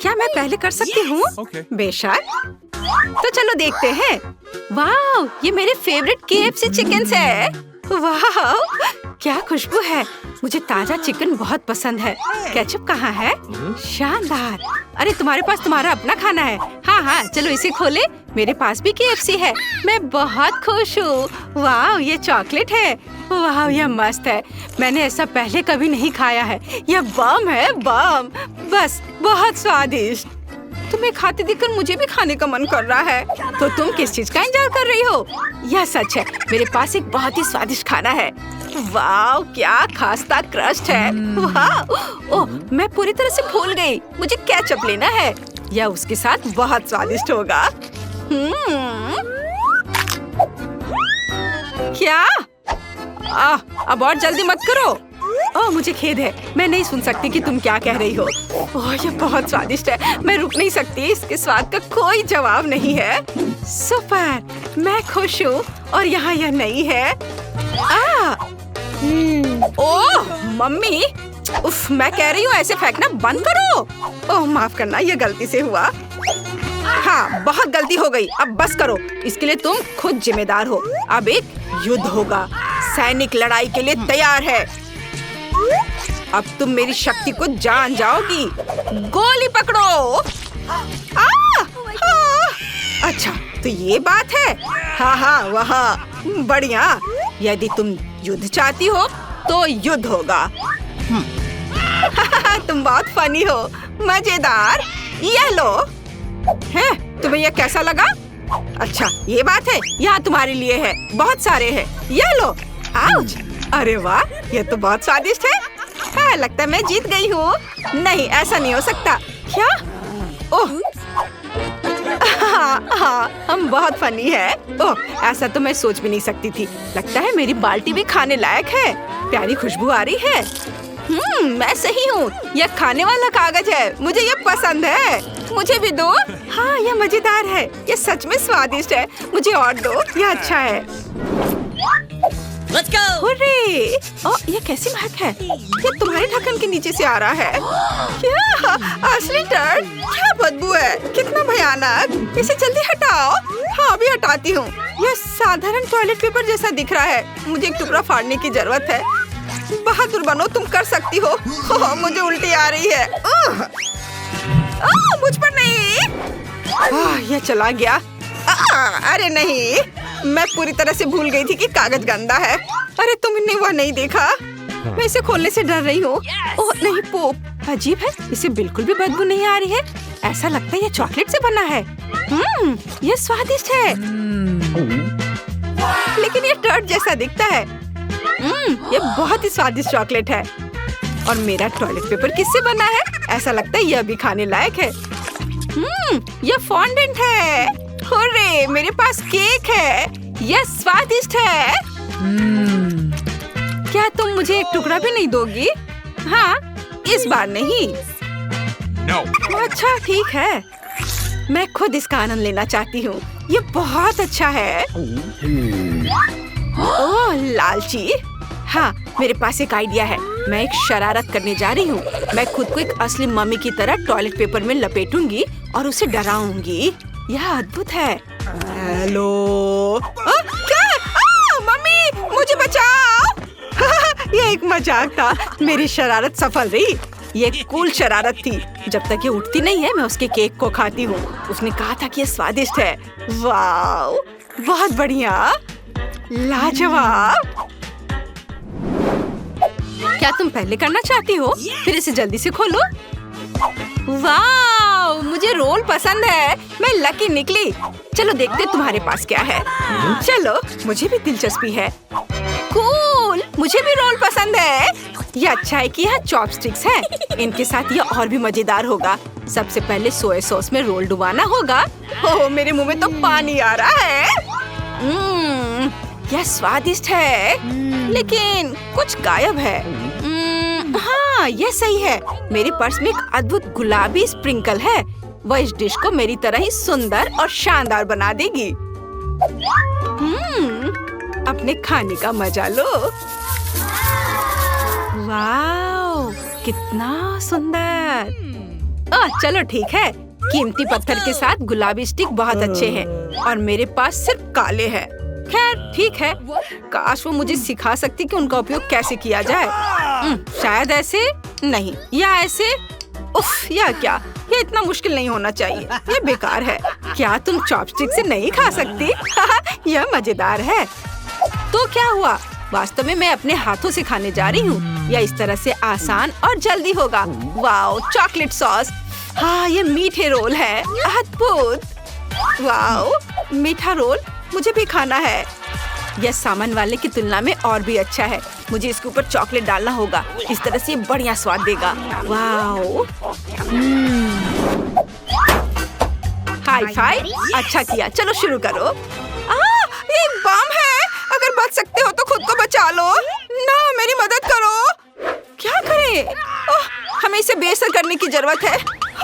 क्या मैं पहले कर सकती हूँ? बेशक। तो चलो देखते हैं। वाह, ये मेरे फेवरेट KFC चिकन्स है। वाह, क्या खुशबू है। मुझे ताजा चिकन बहुत पसंद है। केचप कहाँ है? शानदार। अरे तुम्हारे पास तुम्हारा अपना खाना है। हाँ हाँ, चलो इसे खोले। मेरे पास भी KFC है। मैं बहुत खुश हूँ। वाह, ये चॉकलेट है। वाह, यह मस्त है। मैंने ऐसा पहले कभी नहीं खाया है। यह बम है, बम। बस बहुत स्वादिष्ट। तुम्हें खाते देखकर मुझे भी खाने का मन कर रहा है। तो तुम किस चीज का इंतजार कर रही हो? यह सच है, मेरे पास एक बहुत ही स्वादिष्ट खाना है। वाह, क्या खास्ता क्रस्ट है। वाह, ओह, मैं पूरी तरह से भूल गई। मुझे केचप लेना है। यह उसके साथ बहुत स्वादिष्ट होगा। क्या? अब और जल्दी मत करो। ओह, मुझे खेद है। मैं नहीं सुन सकती कि तुम क्या कह रही हो। ओह, ये बहुत स्वादिष्ट है। मैं रुक नहीं सकती। इसके स्वाद का कोई जवाब नहीं है। सुपर, मैं खुश हूँ। और यहाँ यह नहीं है। ओह मम्मी, उफ, मैं कह रही हूँ ऐसे फेंकना बंद करो। ओह माफ करना, ये गलती से हुआ। हाँ, बहुत गलती हो गई। अब बस करो। इसके लिए तुम खुद जिम्मेदार हो। अब एक युद्ध होगा। सैनिक लड़ाई के लिए तैयार है। अब तुम मेरी शक्ति को जान जाओगी। गोली पकड़ो। अच्छा, तो ये बात है। हाँ हाँ, वहाँ बढ़िया। यदि तुम युद्ध चाहती हो तो युद्ध होगा। तुम बहुत फनी हो। मजेदार। यह लो। है, तुम्हें यह कैसा लगा? अच्छा, ये बात है। यहाँ तुम्हारे लिए है। बहुत सारे हैं। यह लो। आउच! अरे वाह, यह तो बहुत स्वादिष्ट है। हाँ, लगता है मैं जीत गई हूँ। नहीं, ऐसा नहीं हो सकता। क्या? ओह, हाँ, हम बहुत फनी है। ओह, ऐसा तो मैं सोच भी नहीं सकती थी। लगता है मेरी बाल्टी भी खाने लायक है। प्यारी खुशबू आ रही है। मैं सही हूँ। यह खाने वाला कागज है। मुझे यह पसंद है। मुझे भी दो। हाँ, यह मजेदार है। यह सच में स्वादिष्ट है। मुझे और दो। यह अच्छा है। Let's go! हुर्रे! ये कैसी महक है? ये तुम्हारे ढक्कन के नीचे से आ रहा है। क्या? असली टर्ड? क्या बदबू है? कितना भयानक! इसे जल्दी हटाओ। हाँ, अभी हटाती हूँ। यह साधारण टॉयलेट पेपर जैसा दिख रहा है। मुझे एक टुकड़ा फाड़ने की जरूरत है। बहादुर बनो, तुम कर सकती हो। मुझे उल्टी आ रही है। मुझ पर नहीं। यह चला गया। अरे नहीं, मैं पूरी तरह से भूल गई थी कि कागज गंदा है। अरे तुमने वह नहीं देखा? मैं इसे खोलने से डर रही हूँ। ओह नहीं, पोप अजीब है। इसे बिल्कुल भी बदबू नहीं आ रही है। ऐसा लगता है ये चॉकलेट से बना है। ये स्वादिष्ट है। लेकिन ये टर्ड जैसा दिखता है। ये बहुत ही स्वादिष्ट चॉकलेट है। और मेरा टॉयलेट पेपर किससे बना है? ऐसा लगता है यह भी खाने लायक है। यह फॉन्डेंट है। हुर्रे, मेरे पास केक है। यह स्वादिष्ट है। क्या तुम मुझे एक टुकड़ा भी नहीं दोगी? हाँ, इस बार नहीं। No. अच्छा, ठीक है। मैं खुद इसका आनंद लेना चाहती हूँ। ये बहुत अच्छा है। ओह, लालची। हाँ, मेरे पास एक आइडिया है। मैं एक शरारत करने जा रही हूँ। मैं खुद को एक असली मम्मी की तरह टॉयलेट पेपर में लपेटूंगी और उसे डराऊंगी। यह अद्भुत है। हेलो। क्या? मम्मी, मुझे बचाओ। यह एक मजाक था। मेरी शरारत सफल रही। ये कूल शरारत थी। जब तक ये उठती नहीं है, मैं उसके केक को खाती हूँ। उसने कहा था कि ये स्वादिष्ट है। वाह, बहुत बढ़िया, लाजवाब। क्या तुम पहले करना चाहती हो? फिर इसे जल्दी से खोलो। वाह, मुझे रोल पसंद है। मैं लकी निकली। चलो देखते तुम्हारे पास क्या है। चलो, मुझे भी दिलचस्पी है। कूल, मुझे भी रोल पसंद है। ये अच्छा है कि यहाँ चॉपस्टिक्स हैं। इनके साथ ये और भी मजेदार होगा। सबसे पहले सोया सॉस में रोल डुबाना होगा। ओह, मेरे मुंह में तो पानी आ रहा है। यह स्वादिष्ट है, लेकिन कुछ गायब है। हाँ, यह सही है। मेरे पर्स में एक अद्भुत गुलाबी स्प्रिंकल है। वह इस डिश को मेरी तरह ही सुंदर और शानदार बना देगी। अपने खाने का मजा लो। वाह, कितना सुंदर। चलो ठीक है। कीमती पत्थर के साथ गुलाबी स्टिक बहुत अच्छे हैं और मेरे पास सिर्फ काले हैं। खैर ठीक है, काश वो मुझे सिखा सकती कि उनका उपयोग कैसे किया जाए। शायद ऐसे नहीं, या ऐसे। उफ, या क्या, ये इतना मुश्किल नहीं होना चाहिए। ये बेकार है। क्या तुम चॉपस्टिक से नहीं खा सकती? यह मजेदार है। तो क्या हुआ? वास्तव में मैं अपने हाथों से खाने जा रही हूँ। यह इस तरह से आसान और जल्दी होगा। Wow, chocolate sauce. हाँ, ये मीठे रोल है। अद्भुत। वाओ, मीठा रोल मुझे भी खाना है। यह सामान वाले की तुलना में और भी अच्छा है। मुझे इसके ऊपर चॉकलेट डालना होगा। इस तरह से बढ़िया स्वाद देगा। Wow, high five. अच्छा किया। चलो शुरू करो। ये बम है। अगर बच सकते हो तो खुद को बचा लो ना। मेरी मदद करो। क्या करें? हमें इसे बेअसर करने की जरूरत है।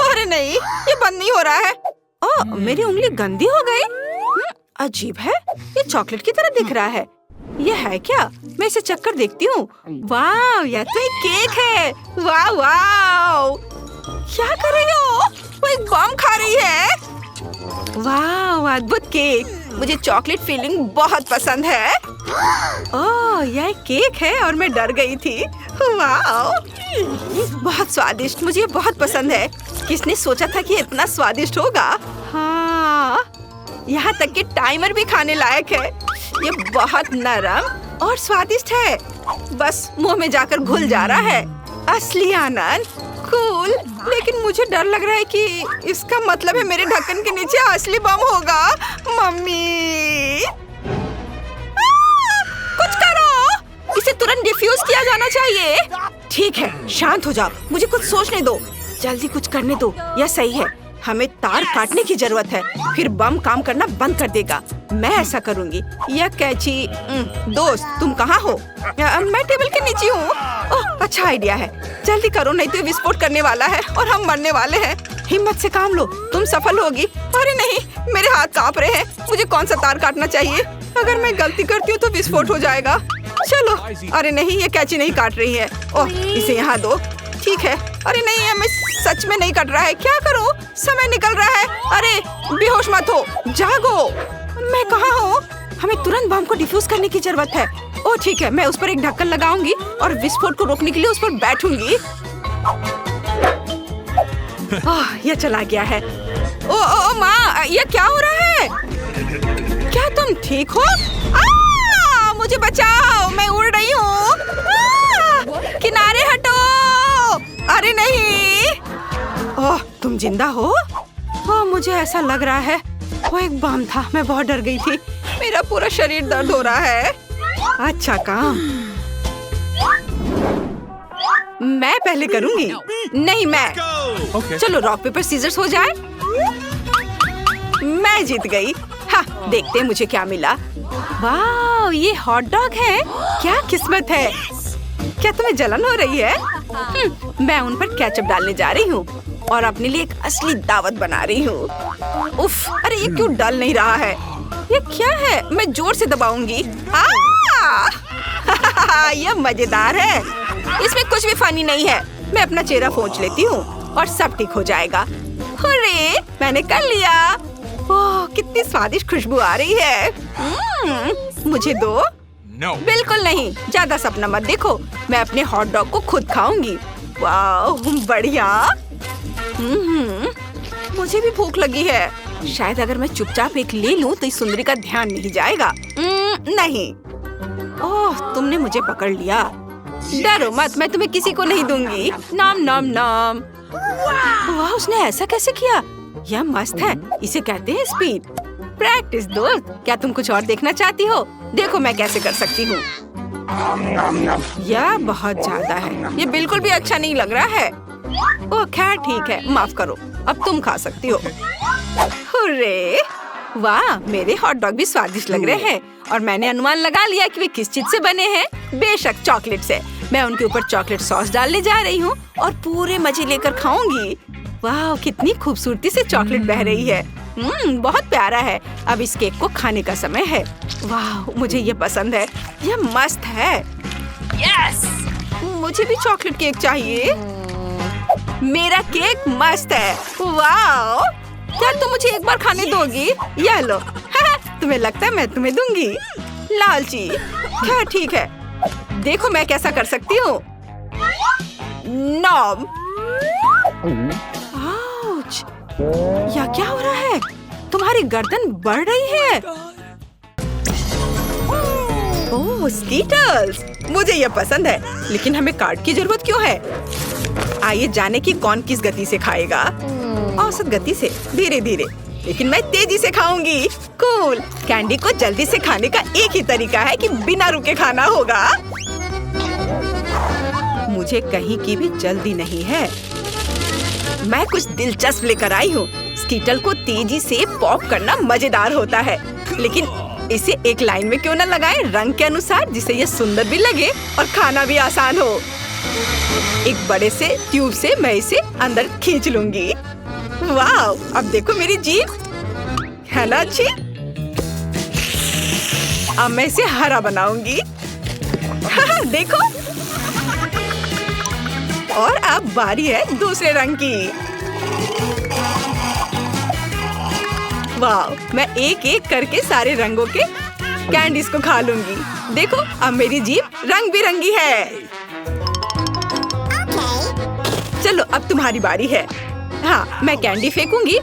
अरे नहीं, ये बंद नहीं हो रहा है। मेरी उंगली गंदी हो गई। अजीब है, ये चॉकलेट की तरह दिख रहा है। ये है क्या? मैं इसे चक्कर देखती हूँ। वाह, यह तो एक केक है। वाह वाह, क्या कर रही हो? वो एक बम खा रही है। वाह, अद्भुत केक। मुझे चॉकलेट फिलिंग बहुत पसंद है। ओह, यह केक है और मैं डर गई थी। वाह, बहुत स्वादिष्ट। मुझे ये बहुत पसंद है। किसने सोचा था कि इतना स्वादिष्ट होगा? हाँ, यहाँ तक कि टाइमर भी खाने लायक है। ये बहुत नरम और स्वादिष्ट है। बस मुंह में जाकर घुल जा रहा है। असली आनंद। कूल। लेकिन मुझे डर लग रहा है कि इसका मतलब है मेरे ढक्कन के नीचे असली बम होगा। मम्मी, कुछ करो। इसे तुरंत डिफ्यूज किया जाना चाहिए। ठीक है, शांत हो जाओ। मुझे कुछ सोचने दो। जल्दी कुछ करने दो। यह सही है। हमें तार काटने की जरूरत है, फिर बम काम करना बंद कर देगा। मैं ऐसा करूंगी। यह कैची। दोस्त, तुम कहाँ हो? मैं टेबल के नीचे हूँ। ओह, अच्छा आइडिया है। जल्दी करो, नहीं तो विस्फोट करने वाला है और हम मरने वाले हैं। हिम्मत से काम लो, तुम सफल होगी। अरे नहीं, मेरे हाथ कांप रहे हैं। मुझे कौन सा तार काटना चाहिए? अगर मैं गलती करती हूँ तो विस्फोट हो जाएगा। चलो। अरे नहीं, ये कैची नहीं काट रही है। ओह, इसे यहाँ दो। ठीक है। अरे नहीं, हमें सच में नहीं कट रहा है। क्या करूं? समय निकल रहा है। अरे बेहोश मत हो, जागो। मैं कहाँ हूँ? हमें तुरंत बम को डिफ्यूज करने की जरूरत है। ओह ठीक है, मैं उस पर एक ढक्कन लगाऊंगी और विस्फोट को रोकने के लिए उस पर बैठूंगी। यह चला गया है। ओ माँ, यह क्या हो रहा है? क्या तुम ठीक हो? मुझे बचाओ, मैं उड़ रही हूँ। किनारे हटो। अरे नहीं। ओह, तुम जिंदा हो? ओह, मुझे ऐसा लग रहा है वो एक बम था। मैं बहुत डर गई थी। मेरा पूरा शरीर दर्द हो रहा है। अच्छा काम। मैं पहले करूंगी। नहीं, मैं। चलो रॉक पेपर सीजर्स हो जाए। मैं जीत गई। हाँ, देखते हैं मुझे क्या मिला। वाह, ये हॉट डॉग है। क्या किस्मत है। क्या तुम्हें जलन हो रही है? मैं उन पर केचप डालने जा रही हूँ और अपने लिए एक असली दावत बना रही हूँ। उफ, अरे ये क्यों डल नहीं रहा है? ये क्या है? मैं जोर से दबाऊंगी। यह मजेदार है। इसमें कुछ भी फनी नहीं है। मैं अपना चेहरा पोंछ लेती हूँ और सब ठीक हो जाएगा। अरे मैंने कर लिया। ओह, कितनी स्वादिष्ट खुशबू आ रही है। मुझे दो। No. बिल्कुल नहीं, ज्यादा सपना मत देखो। मैं अपने हॉट डॉग को खुद खाऊंगी। वाह, बढ़िया। मुझे भी भूख लगी है। शायद अगर मैं चुपचाप एक ले लूं तो इस सुंदरी का ध्यान नहीं जाएगा। नहीं। ओह, तुमने मुझे पकड़ लिया। डरो मत, मैं तुम्हें किसी को नहीं दूंगी। नाम नाम नाम। वाह, उसने ऐसा कैसे किया? यह मस्त है। इसे कहते हैं स्पीड। प्रैक्टिस दोस्त। क्या तुम कुछ और देखना चाहती हो? देखो मैं कैसे कर सकती हूँ। यह बहुत ज्यादा है। ये बिल्कुल भी अच्छा नहीं लग रहा है। ओह खैर ठीक है, माफ करो। अब तुम खा सकती हो। हुर्रे! वाह, मेरे हॉट डॉग भी स्वादिष्ट लग रहे हैं और मैंने अनुमान लगा लिया कि वे किस चीज से बने हैं। बेशक चॉकलेट से। मैं उनके ऊपर चॉकलेट सॉस डालने जा रही हूँ और पूरे मजे लेकर खाऊंगी। वाह, कितनी खूबसूरती से चॉकलेट बह रही है। बहुत प्यारा है। अब इस केक को खाने का समय है। वाह, मुझे ये पसंद है। यह मस्त है। यस! मुझे भी चॉकलेट केक चाहिए। मेरा केक मस्त है। वाओ, क्या तुम मुझे एक बार खाने दोगी? यह लो। तुम्हें लगता है मैं तुम्हें दूंगी? लालची। क्या ठीक है, देखो मैं कैसा कर सकती हूँ। नॉम। आउच, या क्या हो रहा है? तुम्हारी गर्दन बढ़ रही है। ओह स्कीटल्स, मुझे ये पसंद है, लेकिन हमें कार्ड की जरूरत क्यों है? आइए जाने कि कौन किस गति से खाएगा। औसत गति से, धीरे धीरे, लेकिन मैं तेजी से खाऊंगी। कूल। कैंडी को जल्दी से खाने का एक ही तरीका है कि बिना रुके खाना होगा। मुझे कहीं की भी जल्दी नहीं है। मैं कुछ दिलचस्प लेकर आई हूँ। स्कीटल को तेजी से पॉप करना मजेदार होता है, लेकिन इसे एक लाइन में क्यों न लगाएं, रंग के अनुसार, जिससे ये सुंदर भी लगे और खाना भी आसान हो। एक बड़े से ट्यूब से मैं इसे अंदर खींच लूंगी। वाव, अब देखो मेरी जीभ है ना अच्छी। अब मैं इसे हरा बनाऊंगी। देखो, और अब बारी है दूसरे रंग की। वाव, मैं एक एक करके सारे रंगों के कैंडीज को खा लूंगी। देखो, अब मेरी जीभ रंग बिरंगी है। चलो अब तुम्हारी बारी है। हाँ, मैं कैंडी फेंकूंगी।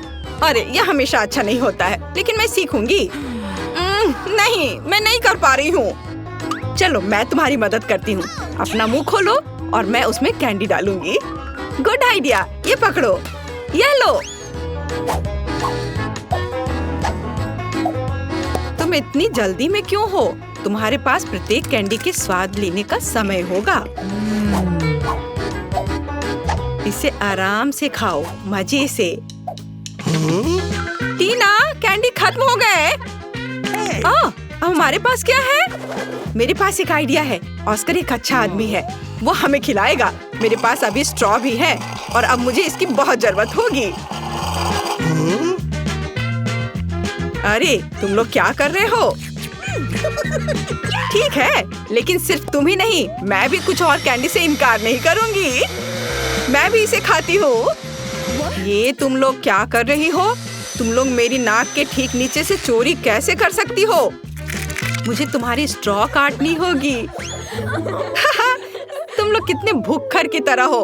अरे यह हमेशा अच्छा नहीं होता है, लेकिन मैं सीखूंगी। नहीं, मैं नहीं कर पा रही हूँ। चलो मैं तुम्हारी मदद करती हूँ। अपना मुंह खोलो और मैं उसमें कैंडी डालूंगी। गुड आइडिया, ये पकड़ो, ये लो। तुम इतनी जल्दी में क्यों हो? तुम्हारे पास प्रत्येक कैंडी के स्वाद लेने का समय होगा। इसे आराम से खाओ, मजे से। टीना, कैंडी खत्म हो गए। अब हमारे पास क्या है? मेरे पास एक आइडिया है। ऑस्कर एक अच्छा आदमी है, वो हमें खिलाएगा। मेरे पास अभी स्ट्रॉ भी है और अब मुझे इसकी बहुत जरूरत होगी। अरे तुम लोग क्या कर रहे हो? ठीक है, लेकिन सिर्फ तुम ही नहीं, मैं भी कुछ और कैंडी से इनकार नहीं करूंगी। मैं भी इसे खाती हूँ। ये तुम लोग क्या कर रही हो? तुम लोग मेरी नाक के ठीक नीचे से चोरी कैसे कर सकती हो? मुझे तुम्हारी स्ट्रॉ काटनी होगी। तुम लोग कितने भुक्खड़ की तरह हो।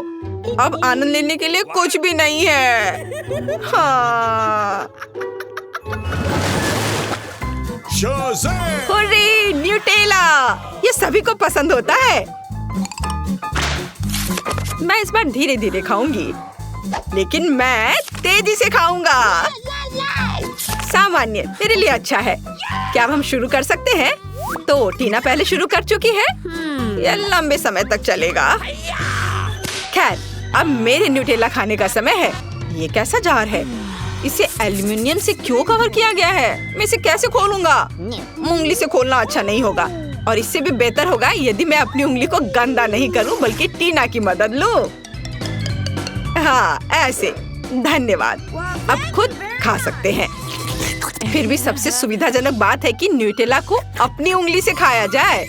अब आनंद लेने के लिए कुछ भी नहीं है। हाँ। Hurray, Nutella! ये सभी को पसंद होता है। मैं इस बार धीरे धीरे खाऊंगी, लेकिन मैं तेजी से खाऊंगा। सामान्य मेरे लिए अच्छा है। क्या अब हम शुरू कर सकते हैं? तो टीना पहले शुरू कर चुकी है। यह लंबे समय तक चलेगा। खैर, अब मेरे न्यूटेला खाने का समय है। ये कैसा जार है? इसे एल्युमिनियम से क्यों कवर किया गया है? मैं इसे कैसे खोलूंगा? उंगली से खोलना अच्छा नहीं होगा, और इससे भी बेहतर होगा यदि मैं अपनी उंगली को गंदा नहीं करूं, बल्कि टीना की मदद लूं। हाँ, ऐसे। धन्यवाद। अब खुद खा सकते हैं। फिर भी सबसे सुविधाजनक बात है कि न्यूटेला को अपनी उंगली से खाया जाए।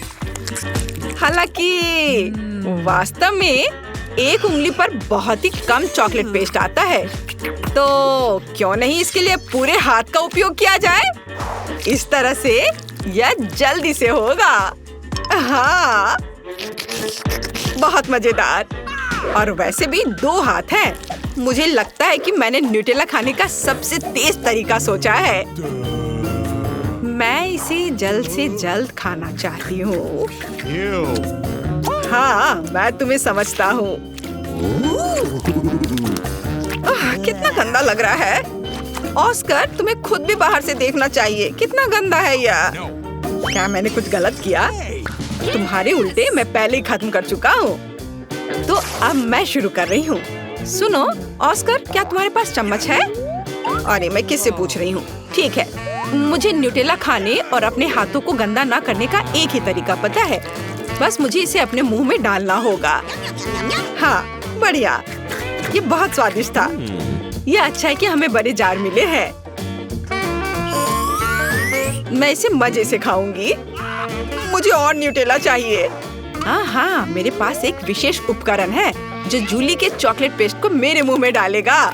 हालांकि वास्तव में एक उंगली पर बहुत ही कम चॉकलेट पेस्ट आता है, तो क्यों नहीं इसके लिए पूरे हाथ का उपयोग किया जाए? इस तरह से यह जल्दी से होगा। हाँ, बहुत मजेदार। और वैसे भी 2 हाथ हैं। मुझे लगता है कि मैंने न्यूटेला खाने का सबसे तेज तरीका सोचा है। मैं इसे जल्द से जल्द खाना चाहती हूँ। हाँ, मैं तुम्हें समझता हूँ। कितना गंदा लग रहा है। ऑस्कर, तुम्हें खुद भी बाहर से देखना चाहिए। कितना गंदा है यह। क्या मैंने कुछ गलत किया? तुम्हारे उल्टे मैं पहले ही खत्म कर चुका हूँ। तो अब मैं शुरू कर रही हूँ। सुनो ऑस्कर, क्या तुम्हारे पास चम्मच है? अरे मैं किससे पूछ रही हूँ? ठीक है, मुझे न्यूटेला खाने और अपने हाथों को गंदा ना करने का एक ही तरीका पता है। बस मुझे इसे अपने मुंह में डालना होगा। हाँ, बढ़िया। ये बहुत स्वादिष्ट था। ये अच्छा है कि हमें बड़े जार मिले हैं। मैं इसे मजे से खाऊंगी। मुझे और न्यूटेला चाहिए। हाँ, मेरे पास एक विशेष उपकरण है। जो जूली के चॉकलेट पेस्ट को मेरे मुंह में डालेगा।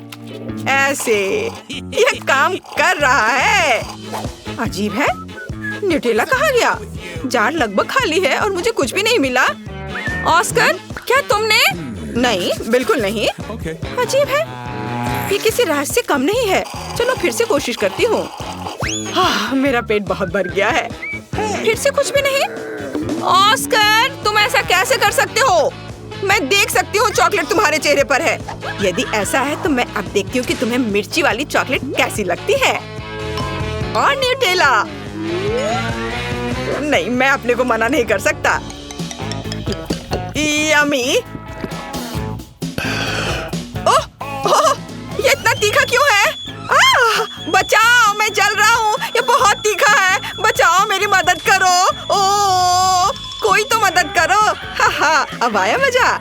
ऐसे यह काम कर रहा है। अजीब है, न्यूटेला कहाँ गया? जार लगभग खाली है और मुझे कुछ भी नहीं मिला। ऑस्कर, क्या तुमने? नहीं, बिल्कुल नहीं। अजीब है, ये किसी राज से कम नहीं है। चलो फिर से कोशिश करती हूँ। मेरा पेट बहुत भर गया है। फिर से कुछ भी नहीं। ऑस्कर, तुम ऐसा कैसे कर सकते हो? मैं देख सकती हूँ चॉकलेट तुम्हारे चेहरे पर है। यदि ऐसा है तो मैं अब देखती हूँ कि तुम्हें मिर्ची वाली चॉकलेट कैसी लगती है। और न्यूटेला, नहीं, मैं अपने को मना नहीं कर सकता। यम्मी। ओह, ये इतना तीखा क्यों है? बचाओ, मैं जल रहा हूँ। ये बहुत तीखा है। बचाओ, मेरी मदद करो। ओह, कोई तो मदद करो। अब आया मजा।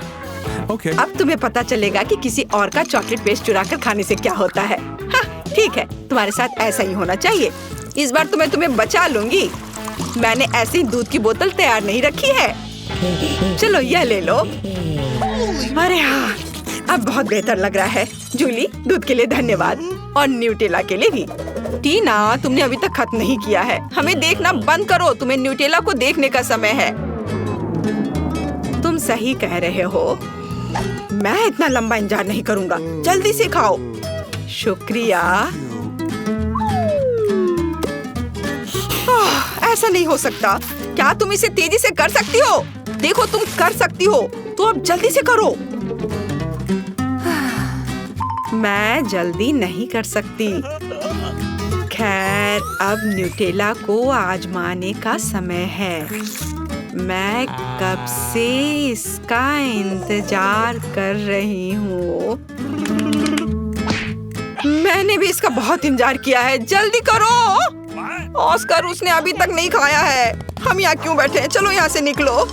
अब तुम्हें पता चलेगा कि किसी और का चॉकलेट पेस्ट चुरा कर खाने से क्या होता है। ठीक है, तुम्हारे साथ ऐसा ही होना चाहिए। इस बार तो मैं तुम्हें बचा लूंगी। मैंने ऐसे ही दूध की बोतल तैयार नहीं रखी है। चलो यह ले लो। अरे हाँ, अब बहुत बेहतर लग रहा है। जूली, दूध के लिए धन्यवाद और न्यूटेला के लिए भी। टीना, तुमने अभी तक खत्म नहीं किया है। हमें देखना बंद करो। तुम्हें न्यूटेला को देखने का समय है। तुम सही कह रहे हो। मैं इतना लंबा इंतजार नहीं करूंगा। जल्दी से खाओ। शुक्रिया। ऐसा नहीं हो सकता। क्या तुम इसे तेजी से कर सकती हो? देखो, तुम कर सकती हो, तो अब जल्दी से करो। मैं जल्दी नहीं कर सकती। खैर, अब न्यूटेला को आजमाने का समय है। मैं कब से इसका इंतजार कर रही हूँ। मैंने भी इसका बहुत इंतजार किया है। जल्दी करो। ऑस्कर, उसने अभी तक नहीं खाया है। हम यहाँ क्यों बैठे हैं? चलो यहाँ से निकलो।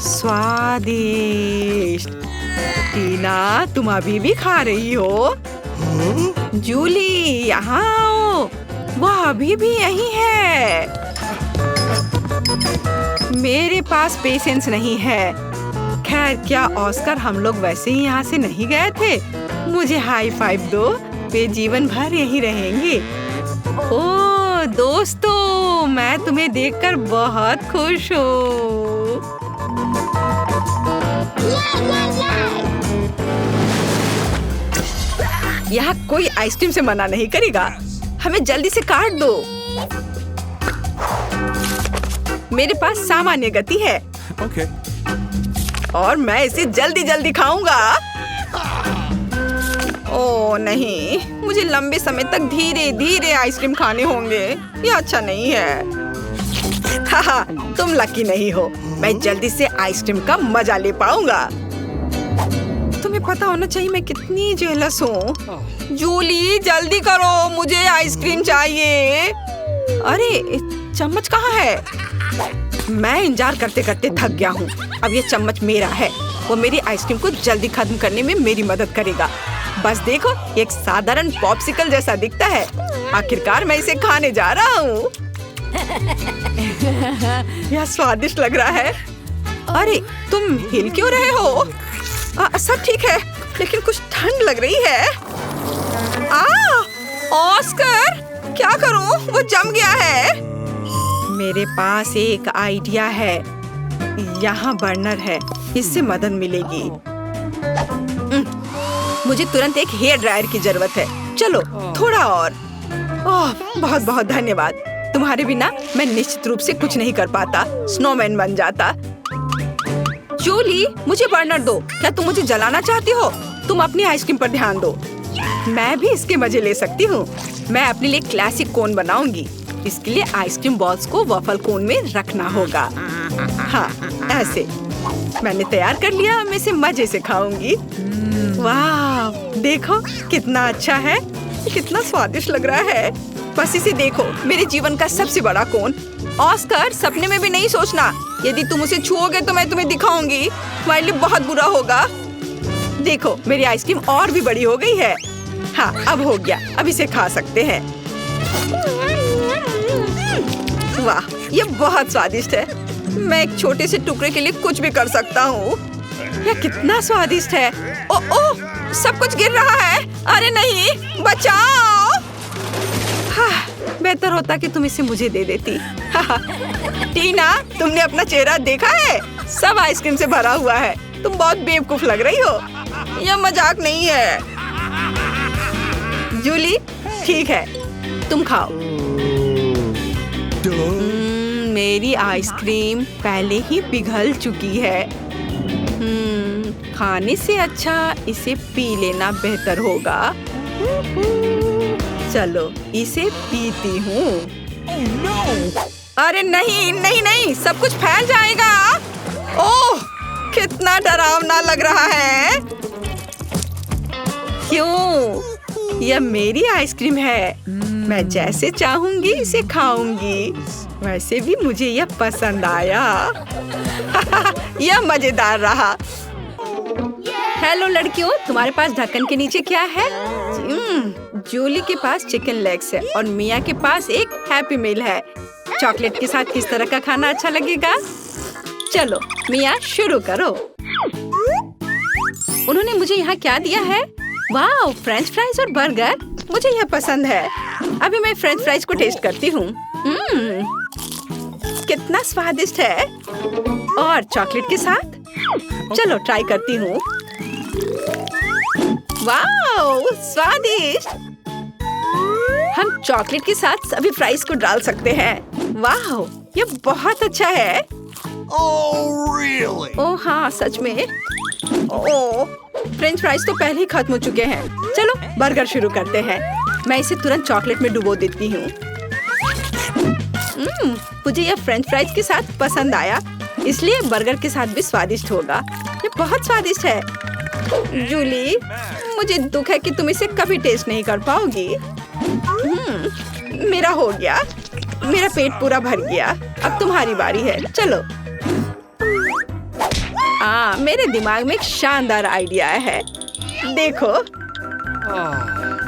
स्वादिष्ट। टीना, तुम अभी भी खा रही हो? जूली, यहाँ आओ। वह अभी भी यहीं है। मेरे पास पेशेंस नहीं है। खैर, क्या ऑस्कर, हम लोग वैसे ही यहाँ से नहीं गए थे? मुझे हाई फाइव दो। वे जीवन भर यहीं रहेंगे। ओह दोस्तों, मैं तुम्हें देखकर बहुत खुश हूँ। यहाँ कोई आइसक्रीम से मना नहीं करेगा। हमें जल्दी से काट दो। मेरे पास सामान्य गति है। और मैं इसे जल्दी जल्दी खाऊंगा। ओह नहीं, मुझे लंबे समय तक धीरे धीरे आइसक्रीम खाने होंगे। ये अच्छा नहीं है। तुम लकी नहीं हो। मैं जल्दी से आइसक्रीम का मजा ले पाऊंगा। तुम्हें पता होना चाहिए मैं कितनी जेलस हूँ। जूली, जल्दी करो, मुझे आइसक्रीम चाहिए। अरे, चम्मच कहाँ है? मैं इंतजार करते करते थक गया हूँ। अब ये चम्मच मेरा है। वो मेरी आइसक्रीम को जल्दी खत्म करने में मेरी मदद करेगा। बस देखो, एक साधारण पॉप्सिकल जैसा दिखता है। आखिरकार मैं इसे खाने जा रहा हूँ। यह स्वादिष्ट लग रहा है। अरे, तुम हिल क्यों रहे हो? सब ठीक है, लेकिन कुछ ठंड लग रही है। ऑस्कर, क्या करूं? वो जम गया है। मेरे पास एक आइडिया है। यहाँ बर्नर है, इससे मदद मिलेगी। मुझे तुरंत एक हेयर ड्रायर की जरूरत है। चलो थोड़ा और। बहुत बहुत धन्यवाद। तुम्हारे बिना मैं निश्चित रूप से कुछ नहीं कर पाता। स्नोमैन बन जाता। जूली, मुझे बर्नर दो। क्या तुम मुझे जलाना चाहती हो? तुम अपनी आइसक्रीम पर ध्यान दो। मैं भी इसके मजे ले सकती हूँ। मैं अपने लिए क्लासिक कोन बनाऊंगी। इसके लिए आइसक्रीम बॉल्स को वॉफल कोन में रखना होगा। हाँ, ऐसे। मैंने तैयार कर लिया। मैं इसे मजे से खाऊंगी। वाह, देखो कितना अच्छा है। कितना स्वादिष्ट लग रहा है। बस इसे देखो, मेरे जीवन का सबसे बड़ा कोन। ऑस्कर, सपने में भी नहीं सोचना। यदि तुम उसे छुओगे तो मैं तुम्हें दिखाऊंगी। तुम्हारे लिए बहुत बुरा होगा। देखो, मेरी आइसक्रीम और भी बड़ी हो गई है। हाँ, अब हो गया। अब इसे खा सकते हैं। वाह, ये बहुत स्वादिष्ट है। मैं एक छोटे से टुकड़े के लिए कुछ भी कर सकता हूँ। यह कितना स्वादिष्ट है। ओ सब कुछ गिर रहा है। अरे नहीं, बचाओ। बेहतर होता कि तुम इसे मुझे दे देती। टीना, तुमने अपना चेहरा देखा है? सब आइसक्रीम से भरा हुआ है। तुम बहुत बेवकूफ लग रही हो। यह मजाक नहीं है। जूली, ठीक है, तुम खाओ। मेरी आइसक्रीम पहले ही पिघल चुकी है। खाने से अच्छा इसे पी लेना बेहतर होगा। चलो इसे पीती हूँ। अरे नहीं नहीं नहीं, सब कुछ फैल जाएगा। ओह, कितना डरावना लग रहा है। क्यों? यह मेरी आइसक्रीम है। मैं जैसे चाहूंगी इसे खाऊंगी। वैसे भी मुझे यह पसंद आया। यह मजेदार रहा। हेलो लड़कियों, तुम्हारे पास ढक्कन के नीचे क्या है? जूली के पास चिकन लेग्स है और मिया के पास एक हैप्पी मील है। चॉकलेट के साथ किस तरह का खाना अच्छा लगेगा? चलो मिया, शुरू करो। उन्होंने मुझे यहाँ क्या दिया है? वाह, फ्रेंच फ्राइज और बर्गर। मुझे यह पसंद है। अभी मैं फ्रेंच फ्राइज को टेस्ट करती हूँ। कितना स्वादिष्ट है। और चॉकलेट के साथ? चलो ट्राई करती हूँ। वाह, स्वादिष्ट। हम चॉकलेट के साथ सभी फ्राइज को डाल सकते हैं। वाह, यह बहुत अच्छा है। ओह हाँ, सच में। ओह, फ्रेंच फ्राइज तो पहले ही खत्म हो चुके हैं। चलो बर्गर शुरू करते हैं। मैं इसे तुरंत चॉकलेट में डुबो देती हूँ। मुझे यह फ्रेंच फ्राइज के साथ पसंद आया, इसलिए बर्गर के साथ भी स्वादिष्ट होगा। ये बहुत स्वादिष्ट है। जूली, मुझे दुख है कि तुम इसे कभी टेस्ट नहीं कर पाओगी। मेरा हो गया। मेरा पेट पूरा भर गया। अब तुम्हारी बारी है। चलो। मेरे दिमाग में एक शानदार आइडिया है। देखो,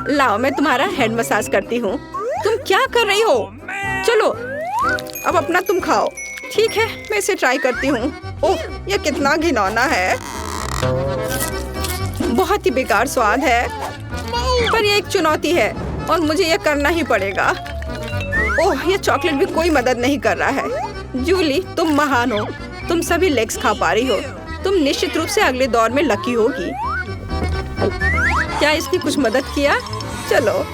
लाओ मैं तुम्हारा हेड मसाज करती हूँ। तुम क्या कर रही हो? चलो अब अपना तुम खाओ। ठीक है, मैं इसे ट्राई करती हूँ। ओह, यह कितना घिनौना है। बहुत ही बेकार स्वाद है, पर यह एक चुनौती है और मुझे यह करना ही पड़ेगा। ओह, यह चॉकलेट भी कोई मदद नहीं कर रहा है। जूली, तुम महान हो। तुम सभी लेग्स खा पा रही हो। तुम निश्चित रूप से अगले दौर में लकी होगी। क्या इसकी कुछ मदद किया? चलो।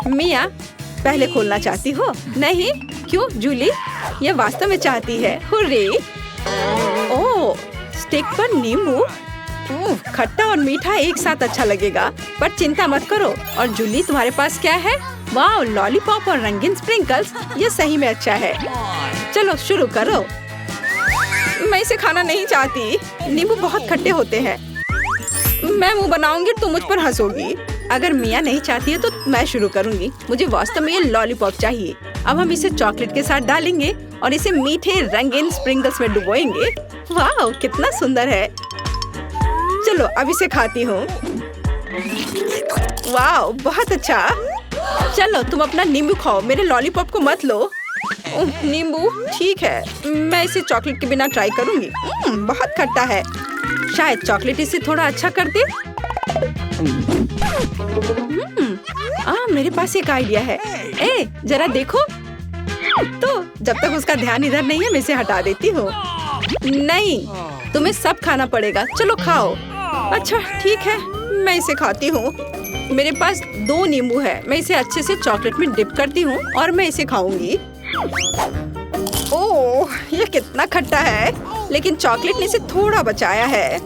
मिया, पहले खोलना चाहती हो? नहीं? क्यों जूली? यह वास्तव में चाहती है। हुर्रे! ओह, स्टिक पर नींबू। खट्टा और मीठा एक साथ अच्छा लगेगा, पर चिंता मत करो। और जूली, तुम्हारे पास क्या है? वाह, लॉलीपॉप और रंगीन स्प्रिंकल्स। यह सही में अच्छा है। चलो शुरू करो। मैं इसे खाना नहीं चाहती। नींबू बहुत खट्टे होते हैं। मैं मुंह बनाऊंगी तो मुझ पर हंसोगी। अगर मिया नहीं चाहती है तो मैं शुरू करूंगी। मुझे वास्तव में ये लॉलीपॉप चाहिए। अब हम इसे चॉकलेट के साथ डालेंगे और इसे मीठे रंगीन स्प्रिंकल्स में डुबोएंगे। वाह, कितना सुंदर है। चलो अब इसे खाती हूँ। वाह, बहुत अच्छा। चलो तुम अपना नींबू खाओ, मेरे लॉलीपॉप को मत लो। नींबू ठीक है, मैं इसे चॉकलेट के बिना ट्राई करूंगी। बहुत खट्टा है। शायद चॉकलेट इसे थोड़ा अच्छा कर दे। मेरे पास एक आइडिया है। जरा देखो। तो जब तक उसका ध्यान इधर नहीं है, मैं इसे हटा देती हूँ। नहीं, तुम्हें सब खाना पड़ेगा। चलो खाओ। अच्छा ठीक है, मैं इसे खाती हूँ। मेरे पास 2 नींबू है। मैं इसे अच्छे से चॉकलेट में डिप करती हूँ और मैं इसे खाऊंगी। ओह, ये कितना खट्टा है, लेकिन चॉकलेट ने इसे थोड़ा बचाया है।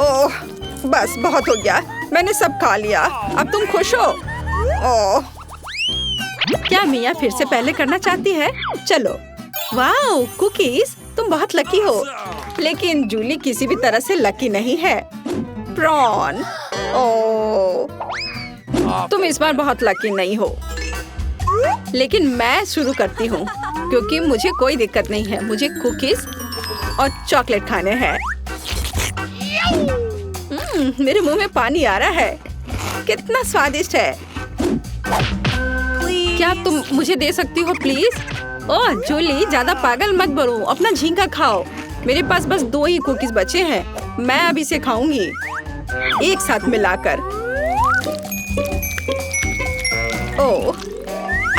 ओह, बस बहुत हो गया। मैंने सब खा लिया। अब तुम खुश हो? ओह, क्या मिया फिर से पहले करना चाहती है? चलो। वाह, कुकीज, तुम बहुत लकी हो। लेकिन जूली किसी भी तरह से लकी नहीं है। प्रॉन, ओह, तुम इस बार बहुत लकी नहीं हो। लेकिन मैं शुरू करती हूँ क्योंकि मुझे कोई दिक्कत नहीं है। मुझे कुकीज और चॉकलेट खाने हैं। मेरे मुंह में पानी आ रहा है। कितना स्वादिष्ट है। क्या तुम मुझे दे सकती हो प्लीज? ओह जूली, ज्यादा पागल मत बनो। अपना झींगा खाओ। मेरे पास बस 2 ही कुकीज बचे हैं। मैं अब इसे खाऊंगी एक साथ मिलाकर। ओह,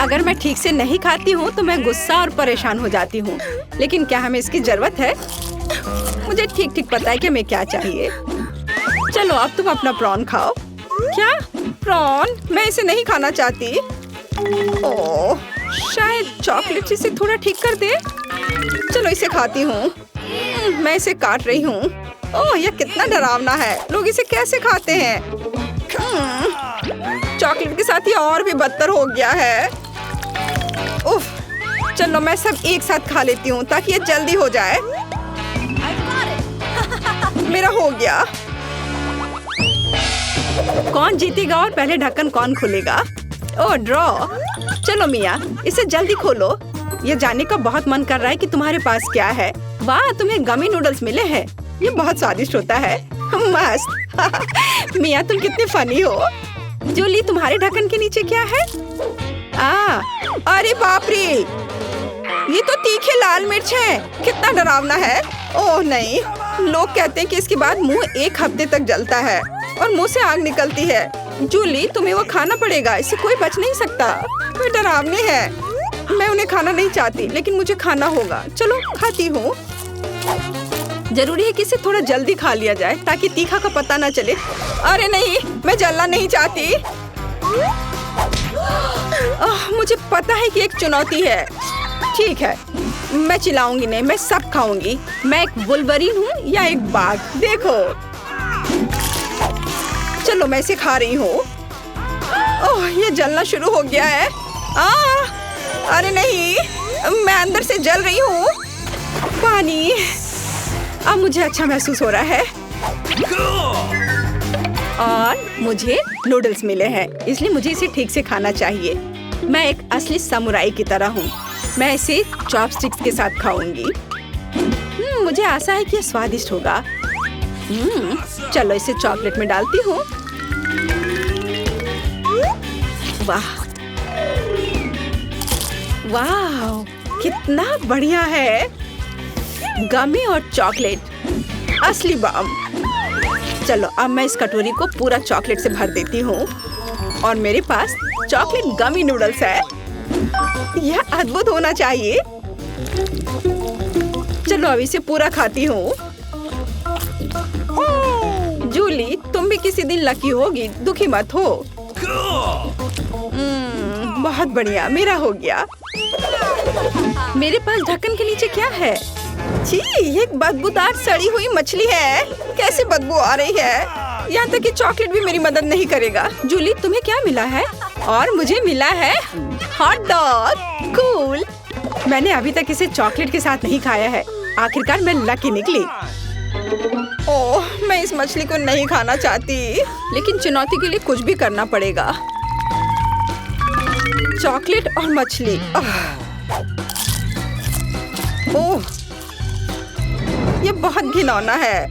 अगर मैं ठीक से नहीं खाती हूँ तो मैं गुस्सा और परेशान हो जाती हूँ। लेकिन क्या हमें इसकी जरूरत है? मुझे ठीक ठीक पता है कि हमें क्या चाहिए। चलो अब तुम अपना प्रॉन खाओ। क्या प्रॉन? मैं इसे नहीं खाना चाहती। ओह, शायद चॉकलेट इसे थोड़ा ठीक कर दे। चलो इसे खाती हूँ। मैं इसे काट रही हूँ। ओह, यह कितना डरावना है। लोग इसे कैसे खाते हैं? चॉकलेट के साथ ये और भी बदतर हो गया है। उफ, चलो मैं सब एक साथ खा लेती हूँ ताकि ये जल्दी हो जाए। मेरा हो गया। कौन जीतेगा और पहले ढक्कन कौन खोलेगा? ओह, ड्रॉ। चलो मिया, इसे जल्दी खोलो। ये जानने का बहुत मन कर रहा है कि तुम्हारे पास क्या है। वाह, तुम्हें गमी नूडल्स मिले हैं। ये बहुत स्वादिष्ट होता है। मस्त। मिया, तुम कितनी फनी हो। जूली, तुम्हारे ढक्कन के नीचे क्या है? अरे बाप रे, ये तो तीखे लाल मिर्च है। कितना डरावना है। ओह नहीं, लोग कहते हैं कि इसके बाद मुंह 1 हफ्ते तक जलता है और मुंह से आग निकलती है। जूली, तुम्हें वो खाना पड़ेगा, इससे कोई बच नहीं सकता। वो डरावने हैं। मैं उन्हें खाना नहीं चाहती, लेकिन मुझे खाना होगा। चलो खाती हूँ। जरूरी है कि इसे थोड़ा जल्दी खा लिया जाए ताकि तीखा का पता ना चले। अरे नहीं, मैं जलना नहीं चाहती। मुझे पता है कि एक चुनौती है। ठीक है, मैं चिल्लाऊंगी नहीं, मैं सब खाऊंगी। मैं एक वुल्वरीन हूँ या एक बाघ, देखो। चलो मैं इसे खा रही हूँ। ओह, ये जलना शुरू हो गया है। अरे नहीं, मैं अंदर से जल रही हूँ। पानी। अब मुझे अच्छा महसूस हो रहा है। और मुझे नूडल्स मिले हैं, इसलिए मुझे इसे ठीक से खाना चाहिए। मैं एक असली समुराई की तरह हूँ। मैं इसे चॉपस्टिक्स के साथ खाऊंगी। मुझे आशा है कि यह स्वादिष्ट होगा। चलो इसे चॉकलेट में डालती हूँ। वाह वाह, कितना बढ़िया है। गमी और चॉकलेट, असली बम। चलो अब मैं इस कटोरी को पूरा चॉकलेट से भर देती हूँ और मेरे पास चॉकलेट गमी नूडल्स है। यह अद्भुत होना चाहिए। चलो अब इसे पूरा खाती हूँ। जूली, तुम भी किसी दिन लकी होगी, दुखी मत हो। बहुत बढ़िया, मेरा हो गया। मेरे पास ढक्कन के नीचे क्या है? छी, ये एक बदबूदार सड़ी हुई मछली है। कैसे बदबू आ रही है। यहाँ तक कि चॉकलेट भी मेरी मदद नहीं करेगा। जूली, तुम्हें क्या मिला है? और मुझे मिला है हॉट डॉग। कूल। मैंने अभी तक इसे चॉकलेट के साथ नहीं खाया है। आखिरकार मैं लकी निकली। ओह, मैं इस मछली को नहीं खाना चाहती, लेकिन चुनौती के लिए कुछ भी करना पड़ेगा। चॉकलेट और मछली। ओह, ये बहुत घिनौना है।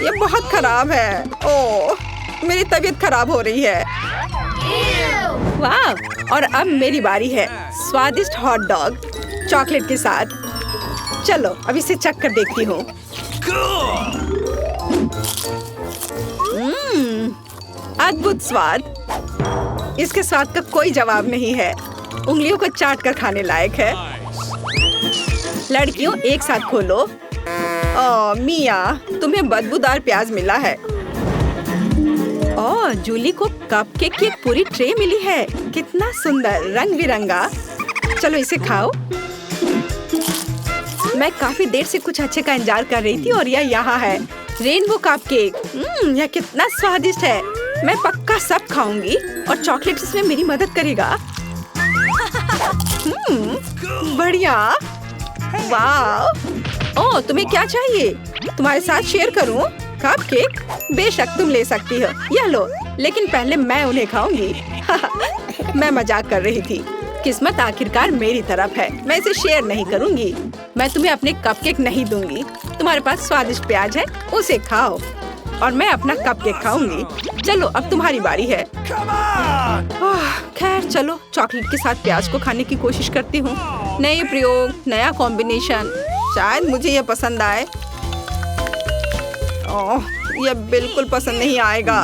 ये बहुत खराब है। ओह, मेरी तबीयत खराब हो रही है। वाह, और अब मेरी बारी है। स्वादिष्ट हॉट डॉग चॉकलेट के साथ। चलो अब इसे चख कर देखती हूँ। अद्भुत स्वाद। इसके स्वाद का कोई जवाब नहीं है। उंगलियों को चाट कर खाने लायक है। लड़कियों, एक साथ खोलो। ओह मिया, तुम्हें बदबूदार प्याज मिला है। ओह, जूली को कपकेक की एक पूरी ट्रे मिली है। कितना सुंदर, रंग बिरंगा। चलो इसे खाओ। मैं काफी देर से कुछ अच्छे का इंतजार कर रही थी और यह यहाँ है, रेनबो कपकेक। यह कितना स्वादिष्ट है। मैं पक्का सब खाऊंगी और चॉकलेट इसमें मेरी मदद करेगा। बढ़िया। वाह। ओह, तुम्हें क्या चाहिए? तुम्हारे साथ शेयर करूं? कपकेक? बेशक तुम ले सकती हो। यह लो, लेकिन पहले मैं उन्हें खाऊंगी। मैं मजाक कर रही थी। किस्मत आखिरकार मेरी तरफ है। मैं इसे शेयर नहीं करूंगी। मैं तुम्हें अपने कपकेक नहीं दूंगी। तुम्हारे पास स्वादिष्ट प्याज है, उसे खाओ और मैं अपना कपकेक खाऊंगी। चलो अब तुम्हारी बारी है। खैर चलो, चॉकलेट के साथ प्याज को खाने की कोशिश करती हूँ। नए प्रयोग, नया कॉम्बिनेशन। शायद मुझे ये पसंद आए। ओह, ये बिल्कुल पसंद नहीं आएगा।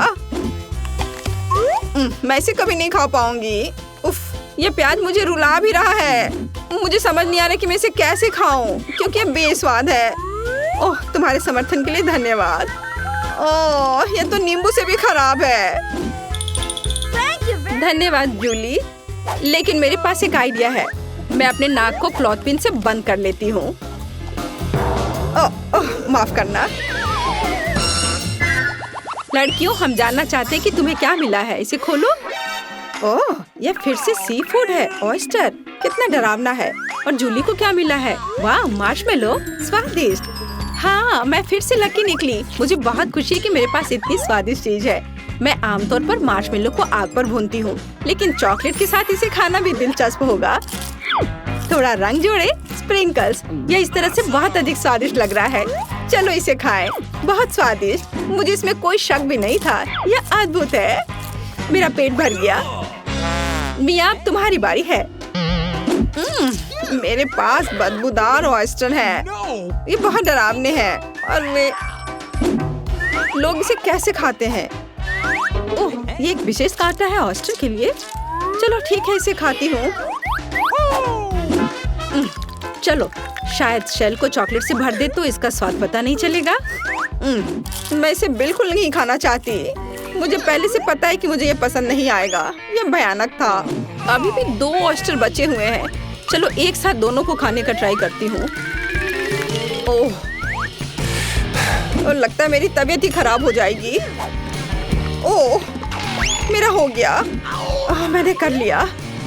मैं इसे कभी नहीं खा पाऊंगी। उफ, ये प्याज मुझे रुला भी रहा है। मुझे समझ नहीं आ रहा कि मैं इसे कैसे खाऊं, क्योंकि ये बेस्वाद है। ओह, तुम्हारे समर्थन के लिए धन्यवाद। ओह, ये तो नींबू से भी खराब है। धन्यवाद जूली, लेकिन मेरे पास एक आइडिया है। मैं अपने नाक को क्लॉथ पिन से बंद कर लेती हूँ। माफ करना। लड़कियों, हम जानना चाहते हैं कि तुम्हें क्या मिला है। इसे खोलो। ओह, यह फिर से सी फूड है। ऑयस्टर, कितना डरावना है। और जूली को क्या मिला है? वाह, मार्शमेलो, स्वादिष्ट। हाँ, मैं फिर से लकी निकली। मुझे बहुत खुशी है कि मेरे पास इतनी स्वादिष्ट चीज है। मैं आमतौर पर मार्शमेलो को आग पर भूनती हूँ, लेकिन चॉकलेट के साथ इसे खाना भी दिलचस्प होगा। थोड़ा रंग जोड़े, स्प्रिंकल्स। यह इस तरह से बहुत अधिक स्वादिष्ट लग रहा है। चलो इसे खाएं। बहुत स्वादिष्ट। मुझे इसमें कोई शक भी नहीं था। यह अद्भुत है। मेरा पेट भर गया। मिया, अब तुम्हारी बारी है। मेरे पास बदबूदार ऑयस्टर है। ये बहुत डरावने हैं और लोग इसे कैसे खाते हैं? ओह, ये एक विशेष कांटा है ऑयस्टर के लिए। चलो ठीक है, इसे खाती हूँ। चलो, शायद शेल को चॉकलेट से भर दे तो इसका स्वाद पता नहीं चलेगा। मैं इसे बिल्कुल नहीं खाना चाहती। मुझे पहले से पता है कि मुझे ये पसंद नहीं आएगा। ये भयानक था। अभी भी 2 ऑयस्टर बचे हुए हैं। चलो एक साथ दोनों को खाने का ट्राई करती हूँ। ओह, और लगता है मेरी तबीयत ही खराब हो जाएगी। ओह, मेरा हो गया। मैंने कर लिया।